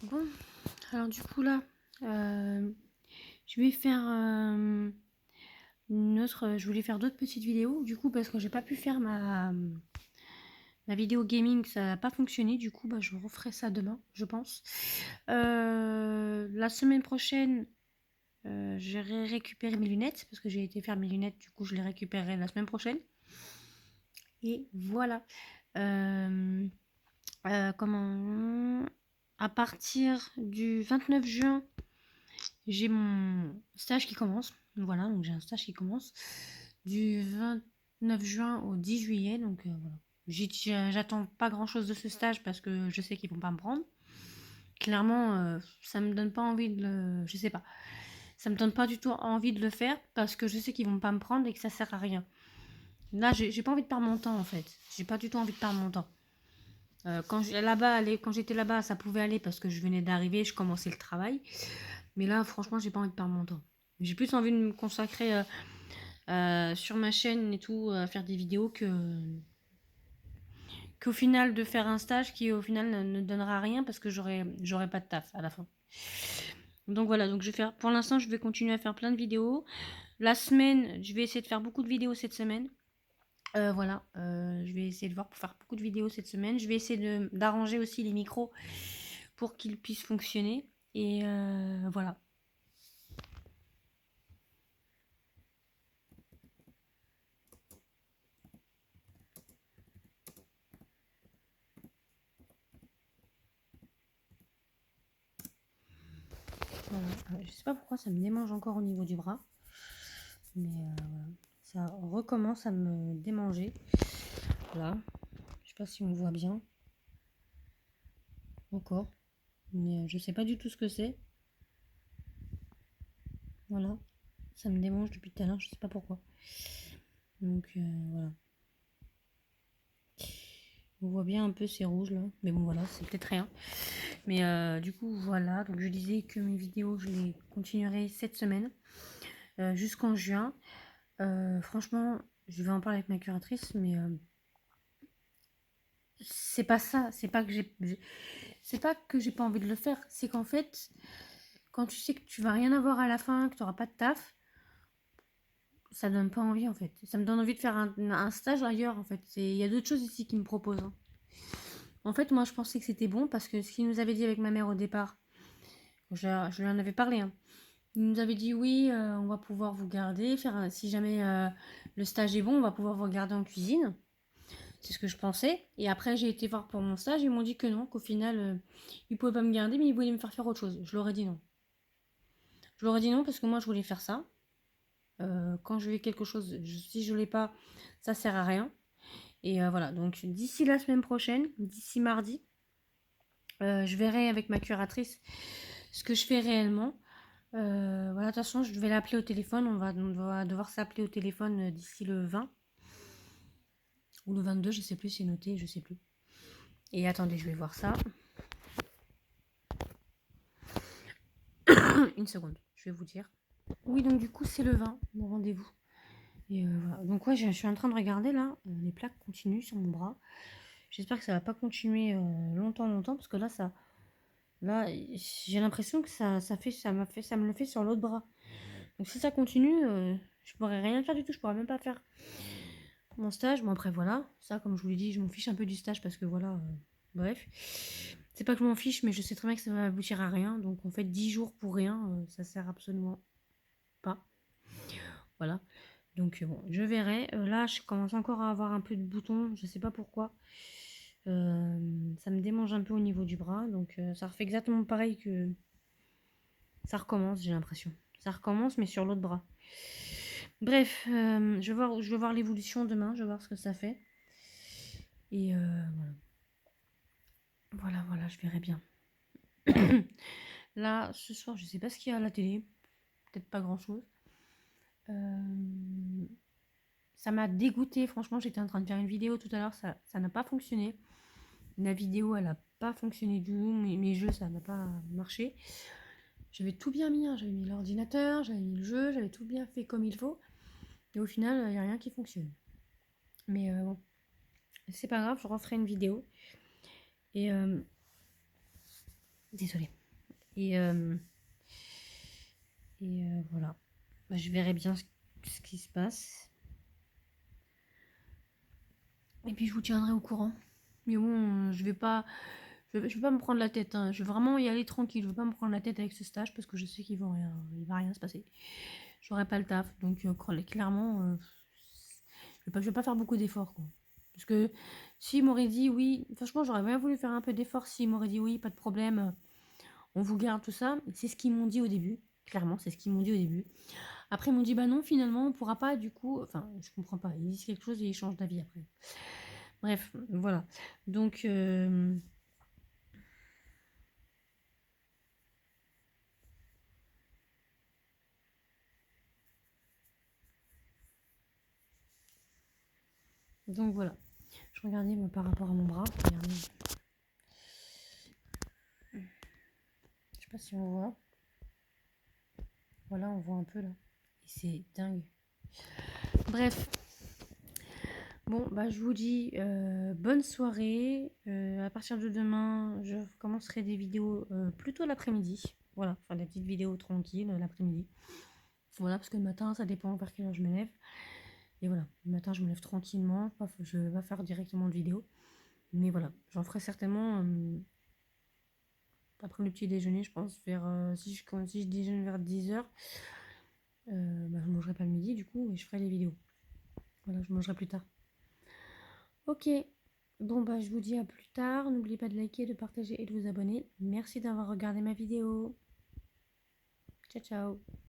Bon, alors du coup là, je vais faire une autre. Je voulais faire d'autres petites vidéos, du coup, parce que j'ai pas pu faire ma vidéo gaming, ça n'a pas fonctionné. Du coup, bah, je referai ça demain, je pense. La semaine prochaine, j'irai récupérer mes lunettes, parce que j'ai été faire mes lunettes, du coup, je les récupérerai la semaine prochaine. Et voilà. Euh, comment. À partir du 29 juin, j'ai mon stage qui commence. Voilà, donc j'ai un stage qui commence du 29 juin au 10 juillet. Donc voilà. J'attends pas grand chose de ce stage parce que je sais qu'ils vont pas me prendre. Clairement, ça me donne pas envie de le. Je sais pas. Ça me donne pas du tout envie de le faire parce que je sais qu'ils vont pas me prendre et que ça sert à rien. Là, j'ai pas envie de perdre mon temps en fait. J'ai pas du tout envie de perdre mon temps. Quand j'étais là-bas, ça pouvait aller parce que je venais d'arriver, je commençais le travail. Mais là, franchement, j'ai pas envie de perdre mon temps. J'ai plus envie de me consacrer sur ma chaîne et tout, à faire des vidéos qu'au final de faire un stage qui au final ne donnera rien parce que j'aurai pas de taf à la fin. Donc voilà, donc je vais faire, pour l'instant, je vais continuer à faire plein de vidéos. La semaine, je vais essayer de faire beaucoup de vidéos cette semaine. Voilà, je vais essayer de voir pour faire beaucoup de vidéos cette semaine. Je vais essayer d'arranger aussi les micros pour qu'ils puissent fonctionner. Et voilà. Voilà. Je sais pas pourquoi ça me démange encore au niveau du bras. Mais voilà. Ça recommence à me démanger. Là. Je sais pas si on voit bien. Encore. Mais je sais pas du tout ce que c'est. Voilà. Ça me démange depuis tout à l'heure. Je sais pas pourquoi. Donc voilà. On voit bien un peu ces rouges là. Mais bon voilà, c'est peut-être rien. Mais du coup voilà. Donc je disais que mes vidéos, je les continuerai cette semaine. Jusqu'en juin. Franchement, je vais en parler avec ma curatrice. Mais c'est pas ça. C'est pas que j'ai pas envie de le faire. C'est qu'en fait, quand tu sais que tu vas rien avoir à la fin, que tu n'auras pas de taf, ça donne pas envie en fait. Ça me donne envie de faire un stage ailleurs en fait. Il y a d'autres choses ici qui me proposent, hein. En fait, moi je pensais que c'était bon parce que ce qu'il nous avait dit avec ma mère au départ, je lui en avais parlé, hein. Il nous avait dit oui, on va pouvoir vous garder, si jamais le stage est bon, on va pouvoir vous garder en cuisine. C'est ce que je pensais. Et après, j'ai été voir pour mon stage, ils m'ont dit que non, qu'au final, ils pouvaient pas me garder, mais ils voulaient me faire autre chose. Je leur ai dit non. Je leur ai dit non parce que moi, je voulais faire ça. Quand je veux quelque chose, si je l'ai pas, ça sert à rien. Et voilà, donc d'ici la semaine prochaine, d'ici mardi, je verrai avec ma curatrice ce que je fais réellement. Voilà, de toute façon, je vais l'appeler au téléphone. On va devoir s'appeler au téléphone d'ici le 20 ou le 22, je sais plus, c'est noté, je sais plus. Et attendez, je vais voir ça. Une seconde, je vais vous dire. Oui, donc du coup, c'est le 20, mon rendez-vous. Et voilà. Donc ouais, je suis en train de regarder là, les plaques continuent sur mon bras. J'espère que ça va pas continuer longtemps, parce que là, j'ai l'impression que ça me le fait sur l'autre bras. Donc si ça continue, je pourrais rien faire du tout, je pourrais même pas faire mon stage. Bon après voilà, ça comme je vous l'ai dit, je m'en fiche un peu du stage parce que voilà, bref. C'est pas que je m'en fiche, mais je sais très bien que ça va aboutir à rien. Donc en fait, 10 jours pour rien, ça sert absolument pas. Voilà. Donc bon, je verrai. Là, je commence encore à avoir un peu de boutons, je sais pas pourquoi. Ça me démange un peu au niveau du bras, donc ça refait exactement pareil que ça recommence, j'ai l'impression. Ça recommence, mais sur l'autre bras. Bref, je vais voir l'évolution demain, je vais voir ce que ça fait. Et voilà, je verrai bien. Là, ce soir, je sais pas ce qu'il y a à la télé. Peut-être pas grand-chose. Ça m'a dégoûté, franchement, j'étais en train de faire une vidéo tout à l'heure, ça n'a pas fonctionné. La vidéo, elle n'a pas fonctionné du tout, mes jeux, ça n'a pas marché. J'avais tout bien mis, hein. J'avais mis l'ordinateur, j'avais mis le jeu, j'avais tout bien fait comme il faut. Et au final, il n'y a rien qui fonctionne. Mais bon, c'est pas grave, je referai une vidéo. Et Désolée. Et, voilà. Bah, je verrai bien ce qui se passe. Et puis je vous tiendrai au courant. Mais bon, je vais pas me prendre la tête, hein. Je vais vraiment y aller tranquille. Je veux pas me prendre la tête avec ce stage parce que je sais qu'il va rien se passer. J'aurai pas le taf. Donc clairement, je vais pas faire beaucoup d'efforts, quoi. Parce que s'il m'aurait dit oui, franchement, j'aurais bien voulu faire un peu d'effort. S'il m'aurait dit oui, pas de problème, on vous garde tout ça. C'est ce qu'ils m'ont dit au début. Clairement, c'est ce qu'ils m'ont dit au début. Après, ils m'ont dit bah non, finalement, on pourra pas. Du coup, enfin, je comprends pas. Ils disent quelque chose et ils changent d'avis après. Bref, voilà. Donc, voilà. Je regardais par rapport à mon bras. Regardez. Je sais pas si on voit. Voilà, on voit un peu là. Et c'est dingue. Bref. Bon, bah je vous dis bonne soirée. À partir de demain, je commencerai des vidéos plutôt l'après-midi. Voilà, enfin des petites vidéos tranquilles l'après-midi. Voilà, parce que le matin, ça dépend vers quelle heure je me lève. Et voilà, le matin, je me lève tranquillement. Je vais pas faire directement de vidéo. Mais voilà, j'en ferai certainement après le petit déjeuner, je pense, si je déjeune vers 10h, bah, je mangerai pas le midi du coup, et je ferai les vidéos. Voilà, je mangerai plus tard. Ok, bon bah je vous dis à plus tard. N'oubliez pas de liker, de partager et de vous abonner. Merci d'avoir regardé ma vidéo. Ciao ciao.